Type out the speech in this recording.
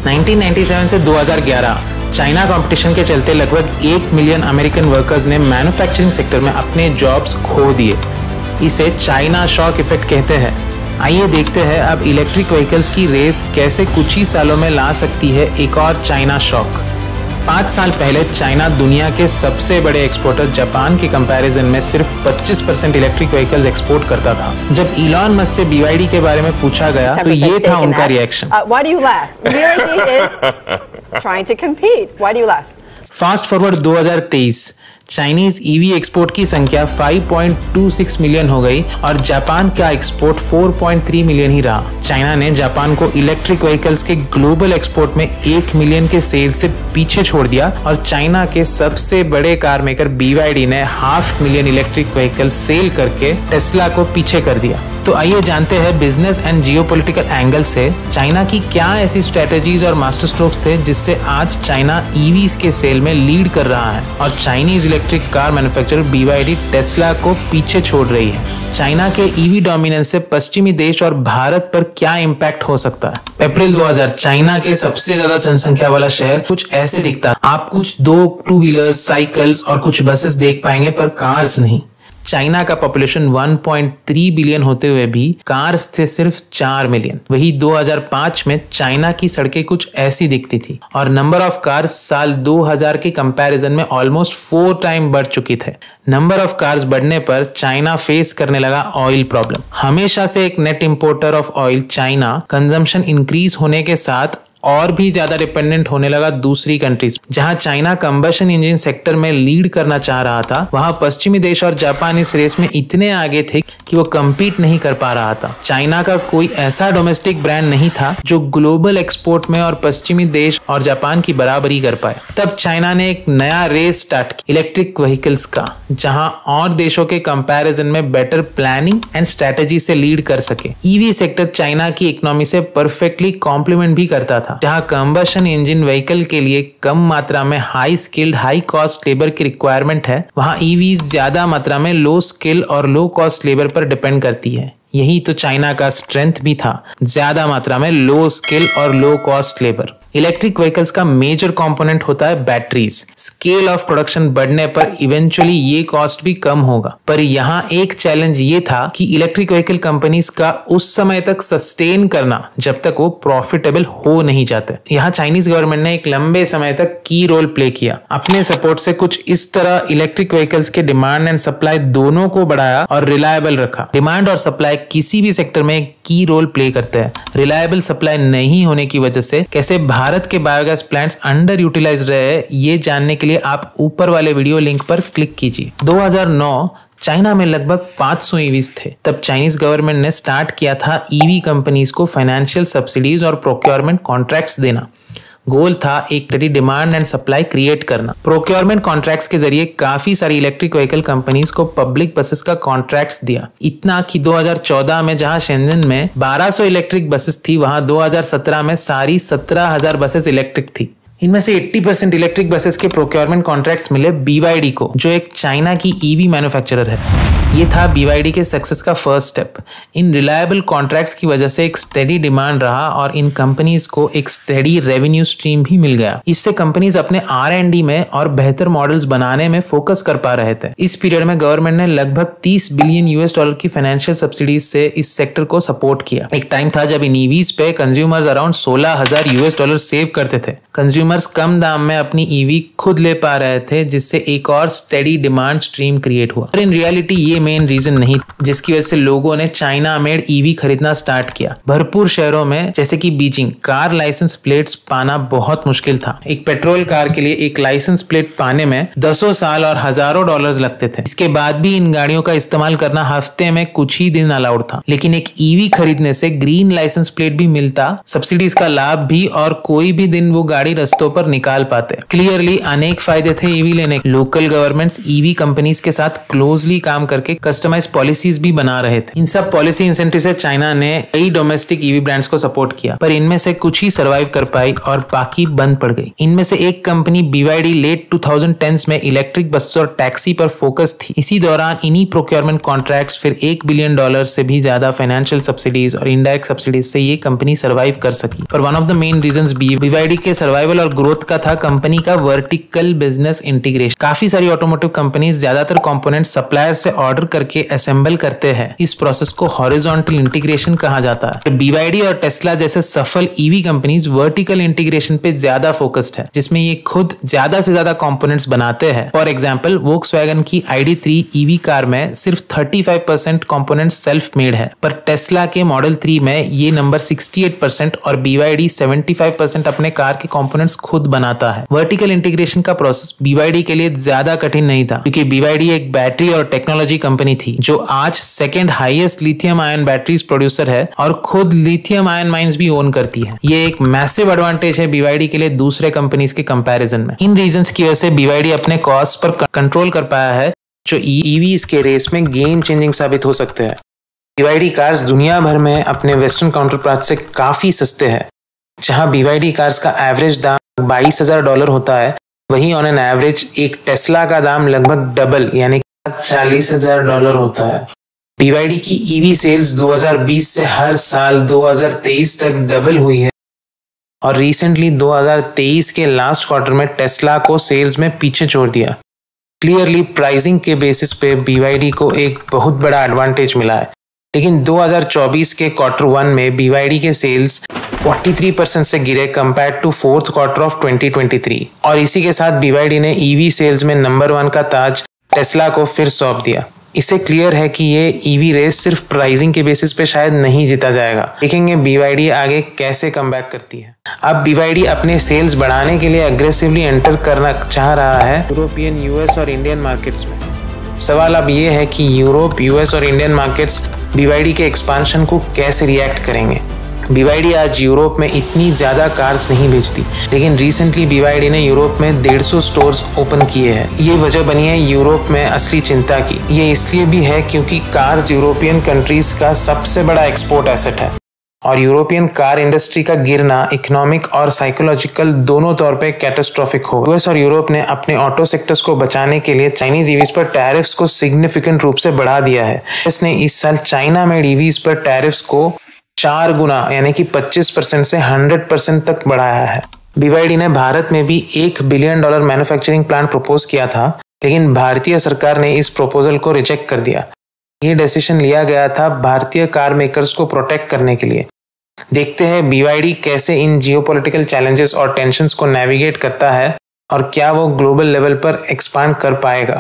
1997 से 2011 China competition के चलते लगभग 8 मिलियन अमेरिकन वर्कर्स ने मैन्युफैक्चरिंग सेक्टर में अपने जॉब्स खो दिए। इसे चाइना शॉक इफेक्ट कहते हैं। आइए देखते हैं अब इलेक्ट्रिक व्हीकल्स की रेस कैसे कुछ ही सालों में ला सकती है एक और चाइना शॉक। 5 साल पहले चाइना दुनिया के सबसे बड़े एक्सपोर्टर जापान के कंपैरिजन में सिर्फ 25% इलेक्ट्रिक व्हीकल्स एक्सपोर्ट करता था। जब इलॉन मस्क से BYD के बारे में पूछा गया तो ये था उनका reaction. Fast forward 2023, Chinese EV export की संख्या 5.26 मिलियन हो गई और जापान का एक्सपोर्ट 4.3 मिलियन ही रहा। चाइना ने जापान को इलेक्ट्रिक व्हीकल्स के ग्लोबल एक्सपोर्ट में 1 मिलियन के सेल से पीछे छोड़ दिया और चाइना के सबसे बड़े कार मेकर BYD ने 500,000 इलेक्ट्रिक व्हीकल सेल करके टेस्ला को पीछे कर दिया। तो आइए जानते हैं बिजनेस एंड जियोपॉलिटिकल एंगल से चाइना की क्या ऐसी स्ट्रेटेजीज और मास्टर स्ट्रोक्स थे जिससे आज चाइना EVs के सेल में लीड कर रहा है और Chinese electric car manufacturer BYD Tesla को पीछे छोड़ रही है। चाइना के EV डोमिनेंस से पश्चिमी देश और भारत पर क्या इम्पैक्ट हो सकता है। अप्रैल 2000 चाइना के सबसे ज्यादा जनसंख्या वाला शहर कुछ ऐसे दिखता। आप कुछ 2 टू-व्हीलर्स, साइकिल्स और कुछ बसेस देख पाएंगे पर कार्स नहीं। चाइना का पॉपुलेशन 1.3 बिलियन होते हुए भी कार्स थे सिर्फ 4 मिलियन। वही 2005 में चाइना की सड़कें कुछ ऐसी दिखती थी और नंबर ऑफ कार्स साल 2000 के कंपैरिजन में ऑलमोस्ट 4 टाइम बढ़ चुकी थे। नंबर ऑफ कार्स बढ़ने पर चाइना फेस करने लगा ऑयल प्रॉब्लम। हमेशा से एक net importer of oil China consumption increase होने के साथ और भी ज्यादा डिपेंडेंट होने लगा दूसरी कंट्रीज। जहां चाइना कंबशन इंजन सेक्टर में लीड करना चाह रहा था, वहां पश्चिमी देश और जापान इस रेस में इतने आगे थे कि वो कम्पीट नहीं कर पा रहा था। चाइना का कोई ऐसा डोमेस्टिक ब्रांड नहीं था जो ग्लोबल एक्सपोर्ट में और पश्चिमी देश और जापान की बराबरी कर पाए। तब चाइना ने एक नया रेस स्टार्ट किया इलेक्ट्रिक व्हीकल्स का, जहां और देशों के कंपैरिजन में बेटर प्लानिंग एंड स्ट्रेटेजी से लीड कर सके। EV सेक्टर चाइना की इकोनॉमी से परफेक्टली कॉम्प्लीमेंट भी करता था। जहां कंबशन इंजन व्हीकल के लिए कम मात्रा में high skilled high cost labour की रिक्वायरमेंट है, वहां EVs ज्यादा मात्रा में लो स्किल और लो कॉस्ट लेबर पर डिपेंड करती है। यही तो चाइना का स्ट्रेंथ भी था, ज्यादा मात्रा में लो स्किल और low cost labour. Electric vehicles का मेजर कंपोनेंट होता है बैटरीज। स्केल ऑफ प्रोडक्शन बढ़ने पर इवेंचुअली ये कॉस्ट भी कम होगा। पर यहाँ एक चैलेंज ये था कि इलेक्ट्रिक व्हीकल कंपनीज का उस समय तक सस्टेन करना जब तक वो प्रॉफिटेबल हो नहीं जाते। यहाँ चाइनीज गवर्नमेंट ने एक लंबे समय तक की रोल प्ले किया। अपने सपोर्ट से कुछ इस तरह इलेक्ट्रिक व्हीकल्स के डिमांड एंड सप्लाई दोनों को बढ़ाया और रिलायबल रखा। डिमांड और सप्लाई किसी भी सेक्टर में एक की रोल प्ले करते हैं। रिलायबल सप्लाई नहीं होने की वजह से कैसे भारत के बायोगैस प्लांट्स अंडर यूटिलाइज रहे हैं, ये जानने के लिए आप ऊपर वाले वीडियो लिंक पर क्लिक कीजिए। 2009 चाइना में लगभग 500 EVs थे। तब चाइनीज गवर्नमेंट ने स्टार्ट किया था EV कंपनीज को फाइनेंशियल सब्सिडीज और प्रोक्योरमेंट कॉन्ट्रैक्ट्स देना। गोल था एक steady demand and supply create करना। प्रोक्योरमेंट कॉन्ट्रैक्ट्स के जरिए काफी सारी इलेक्ट्रिक व्हीकल कंपनीज को पब्लिक बसेस का कॉन्ट्रैक्ट्स दिया। इतना कि 2014 में जहां शेंजन में 1200 इलेक्ट्रिक बसेस थी, वहां 2017 में सारी 17,000 बसेस इलेक्ट्रिक थी। इनमें से 80% इलेक्ट्रिक बसेस के प्रोक्योरमेंट कॉन्ट्रैक्ट्स मिले BYD को, जो एक चाइना की EV मैन्युफैक्चरर है। ये था BYD के सक्सेस का फर्स्ट स्टेप। इन रिलायबल कॉन्ट्रैक्ट्स की वजह से एक स्टेडी डिमांड रहा और इन कंपनीज को एक स्टेडी रेवेन्यू स्ट्रीम भी मिल गया। इससे कंपनीज अपने R&D में और बेहतर मॉडल्स बनाने में फोकस कर पा रहे थे। इस पीरियड में गवर्नमेंट ने लगभग $30 बिलियन की फाइनेंशियल सब्सिडीज से इस सेक्टर को सपोर्ट किया। एक टाइम था जब इन EVs पे कंज्यूमर्स अराउंड $16,000 सेव करते थे। कंज्यूमर्स कम दाम में अपनी EV खुद ले पा रहे थे, जिससे एक और स्टेडी डिमांड स्ट्रीम क्रिएट हुआ। पर इन रियलिटी ये मेन रीजन नहीं, जिसकी वजह से लोगों ने चाइना मेड EV खरीदना स्टार्ट किया। भरपूर शहरों में जैसे कि बीजिंग कार लाइसेंस प्लेट्स पाना बहुत मुश्किल था। एक पेट्रोल कार के लिए एक लाइसेंस प्लेट पाने में 10 साल और हजारों डॉलर्स लगते थे। इसके बाद भी इन गाड़ियों का इस्तेमाल करना हफ्ते में कुछ ही दिन अलाउड था। लेकिन एक EV खरीदने से ग्रीन लाइसेंस प्लेट भी मिलता, सब्सिडीज का लाभ भी, और कोई भी दिन वो गाड़ी रस्तों पर निकाल पाते। क्लियरली अनेक फायदे थे EV लेने। लोकल गवर्नमेंट्स EV कंपनीज के साथ क्लोजली काम करके करके कस्टमाइज पॉलिसीज भी बना रहे थे। इन सब पॉलिसी इंसेंटिव से चाइना ने कई डोमेस्टिक ईवी ब्रांड्स को सपोर्ट किया, पर इनमें से कुछ ही सर्वाइव कर पाई और बाकी बंद पड़ गई। इनमें से एक कंपनी BYD लेट 2010s में इलेक्ट्रिक बस और टैक्सी पर फोकस थी। इसी दौरान इन्हीं प्रोक्योरमेंट कॉन्ट्रैक्ट्स, फिर $1 बिलियन से भी ज्यादा फाइनेंशियल सब्सिडीज और इनडायरेक्ट सब्सिडीज से ये कंपनी सर्वाइव कर सकी। पर one of the main reasons BYD के सर्वाइवल और ग्रोथ का था कंपनी का वर्टिकल बिजनेस इंटीग्रेशन। काफी सारी ऑटोमोटिव कंपनीज ज्यादातर कंपोनेंट सप्लायर से ऑर्डर करके असेंबल करते हैं। इस प्रोसेस को हॉरिजॉन्टल इंटीग्रेशन कहा जाता है। BYD और टेस्ला जैसे सफल ईवी कंपनीज वर्टिकल इंटीग्रेशन पे ज्यादा फोकस्ड है, जिसमें ये खुद ज्यादा से ज्यादा कंपोनेंट्स बनाते हैं। फॉर एग्जांपल, वोक्सवैगन की ID.3 ईवी कार में सिर्फ 35% कंपोनेंट्स सेल्फ मेड है, पर टेस्ला के मॉडल 3 में ये नंबर 68% और BYD 75% अपने कार के कंपोनेंट्स खुद बनाता है। वर्टिकल इंटीग्रेशन का प्रोसेस BYD के लिए ज्यादा कठिन नहीं था, क्योंकि BYD एक बैटरी और टेक्नोलॉजी कंपनी थी जो आज second highest lithium ion batteries producer है और खुद लिथियम आयन माइंस भी ओन करती है। ये एक मैसिव एडवांटेज है BYD के लिए दूसरे कंपनीज के कंपैरिजन में। इन रीजंस की वजह से BYD अपने कॉस्ट पर कंट्रोल कर पाया है, जो ईवीज के रेस में गेम चेंजिंग साबित हो सकते हैं। BYD कार्स दुनिया भर में अपने वेस्टर्न काउंटर पार्ट से काफी सस्ते हैं। जहां BYD कार्स का एवरेज दाम $22,000 होता है, वहीं ऑन एन एवरेज एक टेस्ला का दाम लगभग डबल यानी $40,000 होता है। BYD की ईवी सेल्स 2020 से हर साल 2023 तक डबल हुई है और रिसेंटली 2023 के लास्ट क्वार्टर में टेस्ला को सेल्स में पीछे छोड़ दिया। क्लियरली प्राइसिंग के बेसिस पे BYD को एक बहुत बड़ा एडवांटेज मिला है, लेकिन 2024 के क्वार्टर 1 में BYD के सेल्स 43% से गिरे compare to fourth quarter of 2023 और इसी के साथ BYD ने ईवी सेल्स में नंबर 1 का ताज टेस्ला को फिर सौंप दिया। इससे क्लियर है कि ये ईवी रेस सिर्फ प्राइसिंग के बेसिस पे शायद नहीं जीता जाएगा। देखेंगे BYD आगे कैसे कमबैक करती है। अब BYD अपने सेल्स बढ़ाने के लिए अग्रेसिवली एंटर करना चाह रहा है यूरोपियन, US और इंडियन मार्केट्स में। सवाल अब ये है कि यूरोप, US और इंडियन मार्केट्स BYD के एक्सपांशन को कैसे रिएक्ट करेंगे। BYD आज यूरोप में इतनी ज़्यादा कार्स नहीं बेचती, लेकिन रिसेंटली BYD ने यूरोप में 150 स्टोर्स ओपन किए हैं। ये वजह बनी है यूरोप में असली चिंता की। ये इसलिए भी है क्योंकि कार्स यूरोपियन कंट्रीज का सबसे बड़ा एक्सपोर्ट एसेट है और यूरोपियन कार इंडस्ट्री का गिरना इकोनॉमिक और साइकोलॉजिकल दोनों तौर पे कैटास्ट्रोफिक होगा। US और यूरोप ने अपने ऑटो सेक्टर्स को बचाने के लिए चाइनीज ईवीज पर टैरिफ्स को सिग्निफिकेंट रूप से बढ़ा दिया है। इसने इस साल चाइना मेड ईवीज पर टैरिफ्स को 4 गुना यानी कि 25% से 100% तक बढ़ाया है। BYD ने भारत में भी $1 बिलियन मैन्युफैक्चरिंग प्लांट प्रपोज किया था, लेकिन भारतीय सरकार ने इस प्रपोजल को रिजेक्ट कर दिया। ये डिसीजन लिया गया था भारतीय कार मेकर्स को प्रोटेक्ट करने के लिए। देखते हैं BYD कैसे इन जियोपॉलिटिकल चैलेंजेस और टेंशंस को नेविगेट करता है और क्या वो ग्लोबल लेवल पर एक्सपांड कर पाएगा।